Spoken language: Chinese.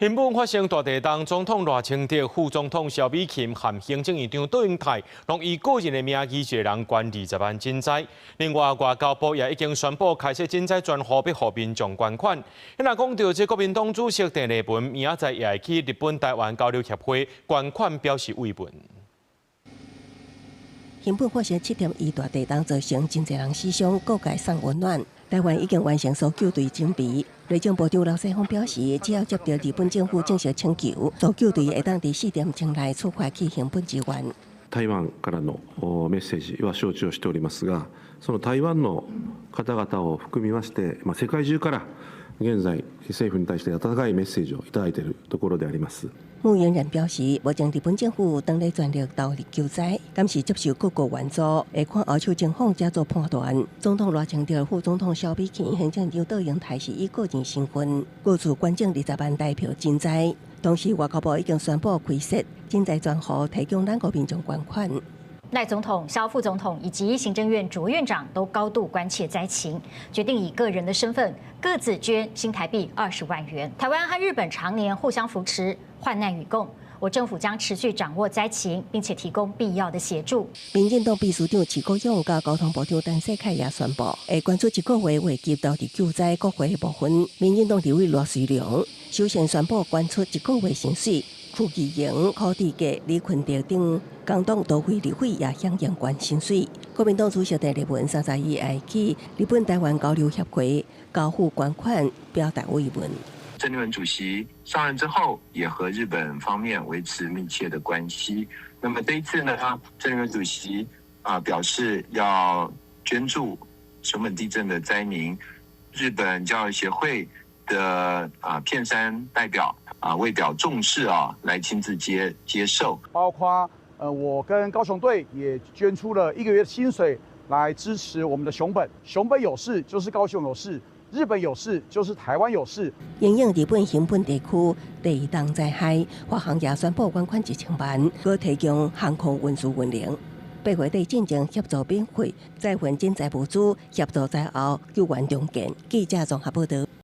新聞發生大地震，總統賴清德、副總統蕭美琴和行政院長杜英泰，攏以個人的名義一個人捐20萬賑災。另外，外交部也已經宣布開設賑災專戶，要讓民眾捐款。那講到這國民黨主席鄭麗文，明仔載也會去日本台灣交流協會捐款表示慰問。新北發生7.1大地震，造成真濟人死傷，各界送溫暖。台灣已經完成搜救隊整備。內政部長劉世峰表示，只要接到日本政府正式請求，搜救隊會當在4點鐘內出發去新北支援。台灣からのメッセージは承知をしておりますが、その台灣の方々を含みまして、世界中から現在政府に対して温かいメッセージをいただいているところであります。牧原人表示，目前日本政府當咧全力投入救災，敢是接受各國援助，會看後手情況才做判斷。總統賴清德、副總統蕭美琴、行政院杜英泰是以個人身份，各自捐贈20萬代表賑災。同時，外交部已經宣布開設賑災專戶，提供咱國民眾捐款。賴總統、蕭副總統以及行政院主院長都高度關切災情，決定以個人的身份各自捐新台幣20萬元。台灣和日本常年互相扶持，患難與共。我政府將持續掌握災情，並且提供必要的協助。民進黨秘書長徐國勇甲交通部長陳世凱也宣布，會捐出1個月會及投入救災國會的部分。民進黨立委羅水龍首先宣布捐出1個月薪水。傅怡瑩、柯志杰、李坤德等共黨多位立委也響應捐薪水。國民黨主席鄭麗文30日會去日本台灣交流協會交付捐款，表達慰問。鄭麗文主席上任之後，也和日本方面維持密切的關係。那麼這一次呢，鄭麗文主席表示要捐助熊本地震的災民，日本教育協會的片山代表為表重視來親自接受，包括我跟高雄隊也捐出了1個月的薪水來支持我們的熊本。熊本有事就是高雄有事，日本有事就是台灣有事。因應日本新本地區第2檔災害，華航也宣布捐款1000萬，可提供航空運輸運能。8月底進行協助免費，再分賑災物資，協助災後救援重建。記者綜合報道。